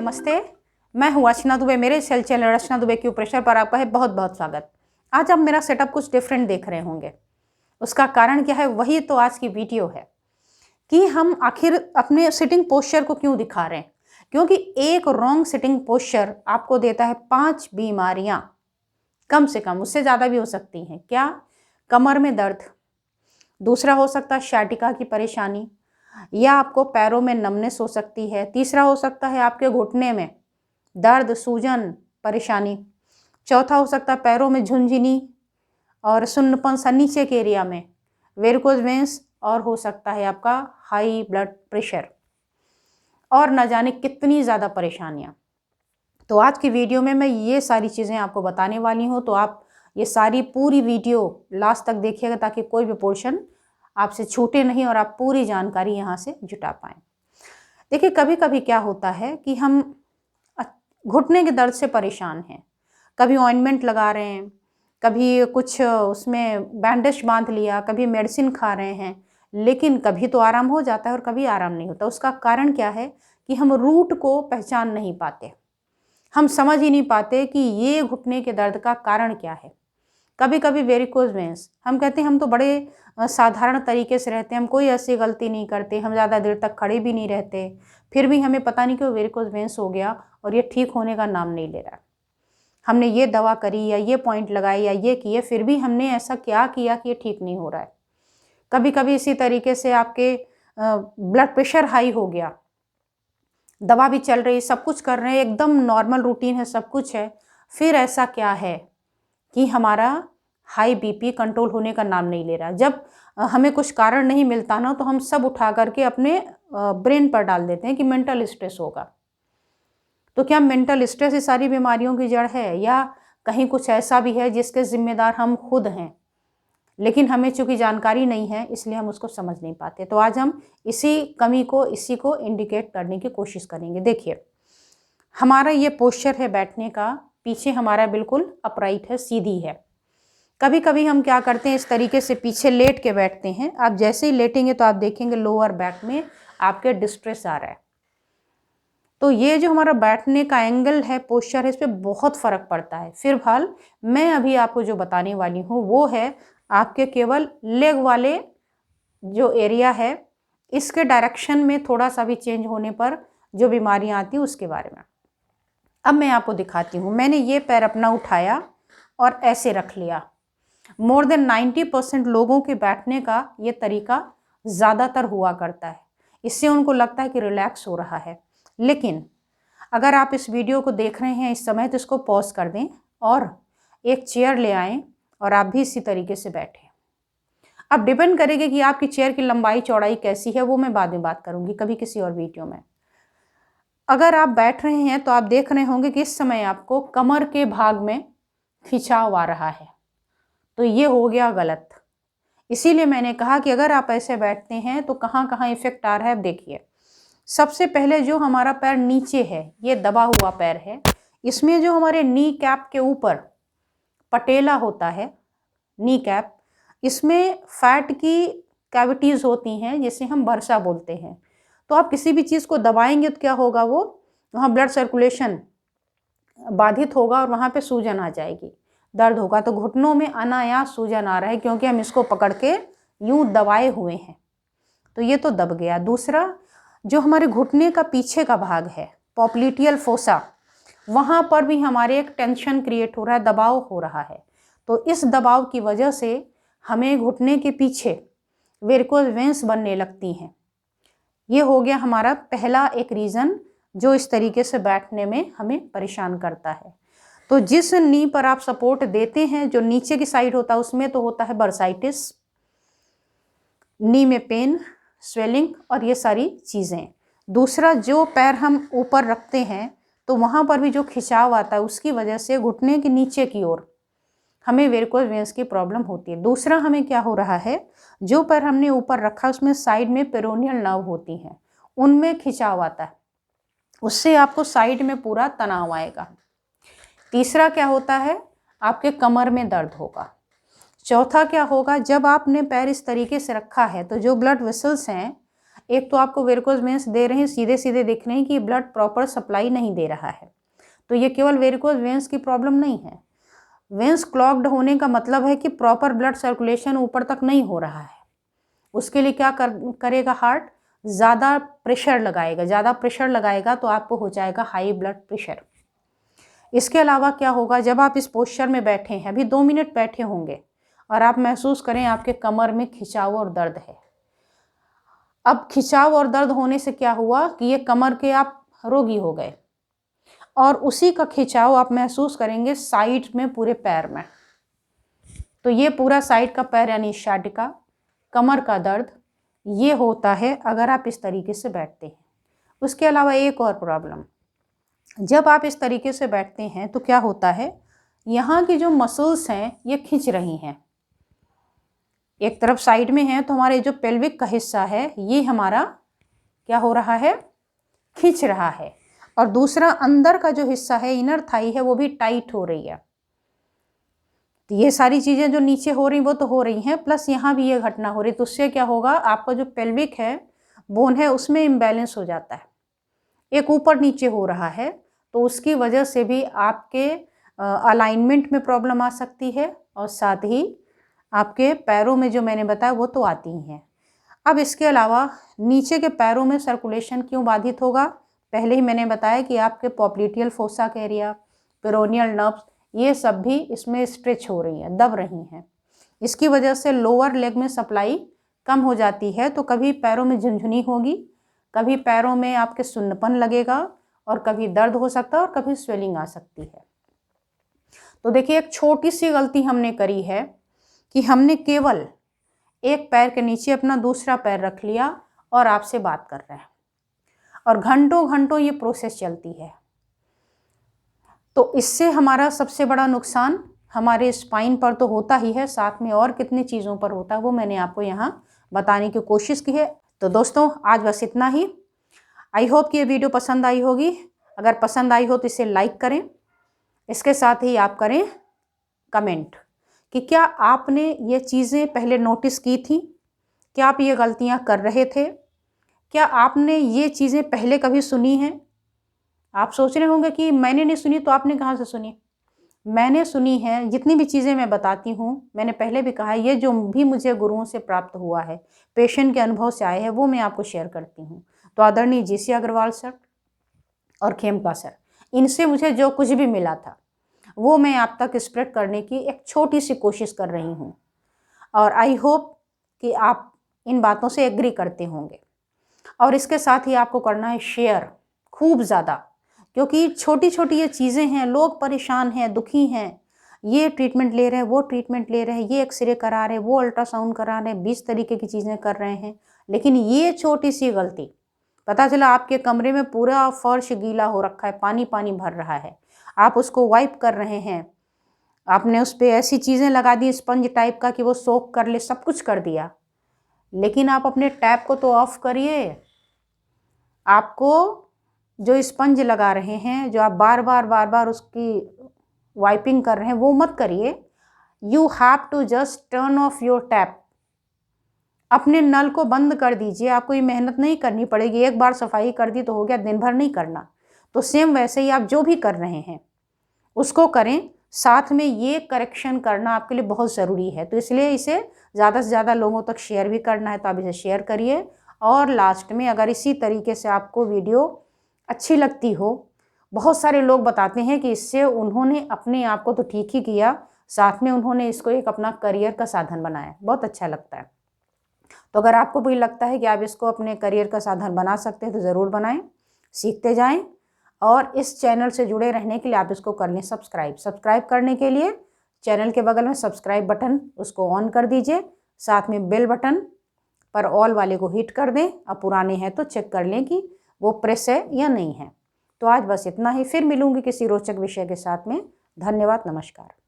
नमस्ते, मैं हूँ अर्चना दुबे। मेरे सेल चैनल अर्चना दुबे की प्रेशर पर आपका है बहुत बहुत स्वागत। आज आप मेरा सेटअप कुछ डिफरेंट देख रहे होंगे। उसका कारण क्या है, वही तो आज की वीडियो है कि हम आखिर अपने सिटिंग पोस्चर को क्यों दिखा रहे हैं। क्योंकि एक रॉन्ग सिटिंग पोस्चर आपको देता है 5 बीमारियां, कम से कम, उससे ज़्यादा भी हो सकती हैं। क्या? कमर में दर्द, दूसरा हो सकता है शाटिका की परेशानी, या आपको पैरों में नमनेस हो सकती है, तीसरा हो सकता है आपके घुटने में दर्द, सूजन, परेशानी, चौथा हो सकता है पैरों में झुनझुनी और सुन्नपन सा नीचे के एरिया में, वेरिकोज वेंस, और हो सकता है आपका हाई ब्लड प्रेशर, और न जाने कितनी ज़्यादा परेशानियाँ। तो आज की वीडियो में मैं ये सारी चीज़ें आपको बताने वाली हूँ, तो आप ये सारी पूरी वीडियो लास्ट तक देखिएगा ताकि कोई भी पोर्शन आपसे छूटे नहीं और आप पूरी जानकारी यहाँ से जुटा पाएँ। देखिए, कभी कभी क्या होता है कि हम घुटने के दर्द से परेशान हैं, कभी ऑइंटमेंट लगा रहे हैं, कभी कुछ उसमें बैंडेज बांध लिया, कभी मेडिसिन खा रहे हैं, लेकिन कभी तो आराम हो जाता है और कभी आराम नहीं होता। उसका कारण क्या है कि हम रूट को पहचान नहीं पाते, हम समझ ही नहीं पाते कि ये घुटने के दर्द का कारण क्या है। कभी कभी वेरिकोज वेंस, हम कहते हैं हम तो बड़े साधारण तरीके से रहते हैं, हम कोई ऐसी गलती नहीं करते, हम ज़्यादा देर तक खड़े भी नहीं रहते, फिर भी हमें पता नहीं क्यों वेरिकोज वेंस हो गया और ये ठीक होने का नाम नहीं ले रहा। हमने ये दवा करी या ये पॉइंट लगाए या ये किए, फिर भी हमने ऐसा क्या किया कि ये ठीक नहीं हो रहा है। कभी कभी इसी तरीके से आपके ब्लड प्रेशर हाई हो गया, दवा भी चल रही, सब कुछ कर रहे हैं, एकदम नॉर्मल रूटीन है, सब कुछ है, फिर ऐसा क्या है कि हमारा हाई बीपी कंट्रोल होने का नाम नहीं ले रहा। जब हमें कुछ कारण नहीं मिलता ना, तो हम सब उठा करके अपने ब्रेन पर डाल देते हैं कि मेंटल स्ट्रेस होगा। तो क्या मेंटल स्ट्रेस ही सारी बीमारियों की जड़ है, या कहीं कुछ ऐसा भी है जिसके जिम्मेदार हम खुद हैं, लेकिन हमें चूंकि जानकारी नहीं है इसलिए हम उसको समझ नहीं पाते। तो आज हम इसी कमी को, इसी को इंडिकेट करने की कोशिश करेंगे। देखिए, हमारा ये पोस्चर है बैठने का, पीछे हमारा बिल्कुल अपराइट है, सीधी है। कभी कभी हम क्या करते हैं, इस तरीके से पीछे लेट के बैठते हैं। आप जैसे ही लेटेंगे तो आप देखेंगे लोअर बैक में आपके डिस्ट्रेस आ रहा है। तो ये जो हमारा बैठने का एंगल है, पोस्चर है, इस पर बहुत फर्क पड़ता है। फिलहाल मैं अभी आपको जो बताने वाली हूँ वो है आपके केवल लेग वाले जो एरिया है, इसके डायरेक्शन में थोड़ा सा भी चेंज होने पर जो बीमारियाँ आती हैं उसके बारे में। अब मैं आपको दिखाती हूँ। मैंने ये पैर अपना उठाया और ऐसे रख लिया। मोर देन 90% लोगों के बैठने का ये तरीका ज़्यादातर हुआ करता है, इससे उनको लगता है कि रिलैक्स हो रहा है। लेकिन अगर आप इस वीडियो को देख रहे हैं इस समय, तो इसको पॉज कर दें और एक चेयर ले आएँ और आप भी इसी तरीके से बैठें। अब डिपेंड करेगी कि आपकी चेयर की लंबाई चौड़ाई कैसी है, वो मैं बाद में बात करूँगी कभी किसी और वीडियो में। अगर आप बैठ रहे हैं तो आप देख रहे होंगे कि इस समय आपको कमर के भाग में खिंचाव आ रहा है, तो ये हो गया गलत। इसीलिए मैंने कहा कि अगर आप ऐसे बैठते हैं तो कहाँ कहाँ इफेक्ट आ रहा है। अब देखिए, सबसे पहले जो हमारा पैर नीचे है, ये दबा हुआ पैर है, इसमें जो हमारे नी कैप के ऊपर पटेला होता है, नी कैप, इसमें फैट की कैविटीज़ होती हैं जिसे हम बर्सा बोलते हैं। तो आप किसी भी चीज़ को दबाएंगे तो क्या होगा, वो वहाँ ब्लड सर्कुलेशन बाधित होगा और वहाँ पे सूजन आ जाएगी, दर्द होगा। तो घुटनों में अनायास सूजन आ रहा है क्योंकि हम इसको पकड़ के यूं दबाए हुए हैं, तो ये तो दब गया। दूसरा, जो हमारे घुटने का पीछे का भाग है, पॉप्लिटियल फोसा, वहाँ पर भी हमारे एक टेंशन क्रिएट हो रहा है, दबाव हो रहा है। तो इस दबाव की वजह से हमें घुटने के पीछे वेरिकोज वेंस बनने लगती हैं। ये हो गया हमारा पहला एक रीज़न जो इस तरीके से बैठने में हमें परेशान करता है। तो जिस नी पर आप सपोर्ट देते हैं, जो नीचे की साइड होता है, उसमें तो होता है बर्साइटिस, नी में पेन, स्वेलिंग और ये सारी चीज़ें। दूसरा, जो पैर हम ऊपर रखते हैं तो वहाँ पर भी जो खिंचाव आता है, उसकी वजह से घुटने के नीचे की ओर हमें वेरिकोज वेंस की प्रॉब्लम होती है। दूसरा, हमें क्या हो रहा है, जो पैर हमने ऊपर रखा उसमें साइड में पेरोनियल नर्व होती हैं, उनमें खिंचाव आता है, उससे आपको साइड में पूरा तनाव आएगा। तीसरा क्या होता है, आपके कमर में दर्द होगा। चौथा क्या होगा, जब आपने पैर इस तरीके से रखा है तो जो ब्लड वेसल्स हैं एक तो आपको वेरिकोज वेन्स दे रहे हैं, सीधे सीधे दिख रहे हैं कि ब्लड प्रॉपर सप्लाई नहीं दे रहा है, तो ये केवल वेरिकोज वेन्स की प्रॉब्लम नहीं है। वेन्स क्लॉग्ड होने का मतलब है कि प्रॉपर ब्लड सर्कुलेशन ऊपर तक नहीं हो रहा है। उसके लिए क्या करेगा हार्ट, ज़्यादा प्रेशर लगाएगा। ज़्यादा प्रेशर लगाएगा तो आपको हो जाएगा हाई ब्लड प्रेशर। इसके अलावा क्या होगा, जब आप इस पोस्चर में बैठे हैं, अभी 2 मिनट बैठे होंगे और आप महसूस करें आपके कमर में खिंचाव और दर्द है। अब खिंचाव और दर्द होने से क्या हुआ कि ये कमर के आप रोगी हो गए, और उसी का खिंचाव आप महसूस करेंगे साइड में, पूरे पैर में। तो ये पूरा साइड का पैर यानी शाटिका, कमर का दर्द, ये होता है अगर आप इस तरीके से बैठते हैं। उसके अलावा एक और प्रॉब्लम, जब आप इस तरीके से बैठते हैं तो क्या होता है, यहाँ की जो मसल्स हैं ये खिंच रही हैं। एक तरफ साइड में है तो हमारे जो पेल्विक का हिस्सा है ये हमारा क्या हो रहा है, खिंच रहा है, और दूसरा अंदर का जो हिस्सा है, इनर थाई है, वो भी टाइट हो रही है। तो ये सारी चीज़ें जो नीचे हो रही वो तो हो रही हैं, प्लस यहाँ भी ये घटना हो रही, तो उससे क्या होगा, आपका जो पेल्विक है, बोन है, उसमें इम्बैलेंस हो जाता है, एक ऊपर नीचे हो रहा है, तो उसकी वजह से भी आपके अलाइनमेंट में प्रॉब्लम आ सकती है, और साथ ही आपके पैरों में जो मैंने बताया वो तो आती ही हैं। अब इसके अलावा नीचे के पैरों में सर्कुलेशन क्यों बाधित होगा, पहले ही मैंने बताया कि आपके पॉप्लिटियल फोसा का एरिया, पेरोनियल नर्व्स, ये सब भी इसमें स्ट्रेच हो रही हैं, दब रही हैं। इसकी वजह से लोअर लेग में सप्लाई कम हो जाती है, तो कभी पैरों में झुनझुनी होगी, कभी पैरों में आपके सुन्नपन लगेगा, और कभी दर्द हो सकता है, और कभी स्वेलिंग आ सकती है। तो देखिए, एक छोटी सी गलती हमने करी है कि हमने केवल एक पैर के नीचे अपना दूसरा पैर रख लिया और आपसे बात कर रहे हैं, और घंटों घंटों ये प्रोसेस चलती है। तो इससे हमारा सबसे बड़ा नुकसान हमारे स्पाइन पर तो होता ही है, साथ में और कितनी चीज़ों पर होता है वो मैंने आपको यहाँ बताने की कोशिश की है। तो दोस्तों, आज बस इतना ही। आई होप कि ये वीडियो पसंद आई होगी। अगर पसंद आई हो तो इसे लाइक करें, इसके साथ ही आप करें कमेंट कि क्या आपने ये चीज़ें पहले नोटिस की थी, क्या आप ये गलतियाँ कर रहे थे, क्या आपने ये चीज़ें पहले कभी सुनी हैं। आप सोच रहे होंगे कि मैंने नहीं सुनी, तो आपने कहाँ से सुनी। मैंने सुनी है, जितनी भी चीज़ें मैं बताती हूँ, मैंने पहले भी कहा है, ये जो भी मुझे गुरुओं से प्राप्त हुआ है, पेशेंट के अनुभव से आए हैं, वो मैं आपको शेयर करती हूँ। तो आदरणीय GC अग्रवाल सर और खेमका सर, इनसे मुझे जो कुछ भी मिला था वो मैं आप तक स्प्रेड करने की एक छोटी सी कोशिश कर रही हूँ, और आई होप कि आप इन बातों से एग्री करते होंगे। और इसके साथ ही आपको करना है शेयर खूब ज़्यादा, क्योंकि छोटी छोटी ये चीज़ें हैं, लोग परेशान हैं, दुखी हैं, ये ट्रीटमेंट ले रहे हैं, वो ट्रीटमेंट ले रहे हैं, ये एक्सरे करा रहे हैं, वो अल्ट्रासाउंड करा रहे हैं, 20 तरीके की चीज़ें कर रहे हैं, लेकिन ये छोटी सी गलती, पता चला आपके कमरे में पूरा फर्श गीला हो रखा है, पानी पानी भर रहा है, आप उसको वाइप कर रहे हैं, आपने उस पर ऐसी चीज़ें लगा दी स्पंज टाइप का कि वो सोक कर ले, सब कुछ कर दिया, लेकिन आप अपने टैप को तो ऑफ करिए। आपको जो स्पंज लगा रहे हैं, जो आप बार बार उसकी वाइपिंग कर रहे हैं, वो मत करिए। You have to just turn off your tap, अपने नल को बंद कर दीजिए। आपको ये मेहनत नहीं करनी पड़ेगी, एक बार सफाई कर दी तो हो गया, दिन भर नहीं करना। तो सेम वैसे ही आप जो भी कर रहे हैं उसको करें, साथ में ये करेक्शन करना आपके लिए बहुत ज़रूरी है। तो इसलिए इसे ज़्यादा से ज़्यादा लोगों तक शेयर भी करना है, तो आप इसे शेयर करिए। और लास्ट में, अगर इसी तरीके से आपको वीडियो अच्छी लगती हो, बहुत सारे लोग बताते हैं कि इससे उन्होंने अपने आप को तो ठीक ही किया, साथ में उन्होंने इसको एक अपना करियर का साधन बनाया, बहुत अच्छा लगता है। तो अगर आपको भी लगता है कि आप इसको अपने करियर का साधन बना सकते हैं तो ज़रूर बनाएं, सीखते जाएं। और इस चैनल से जुड़े रहने के लिए आप इसको कर लें सब्सक्राइब करने के लिए चैनल के बगल में सब्सक्राइब बटन, उसको ऑन कर दीजिए, साथ में बेल बटन पर ऑल वाले को हिट कर दें। अब पुराने हैं तो चेक कर लें कि वो प्रेस है या नहीं है। तो आज बस इतना ही, फिर मिलूंगी किसी रोचक विषय के साथ में। धन्यवाद, नमस्कार।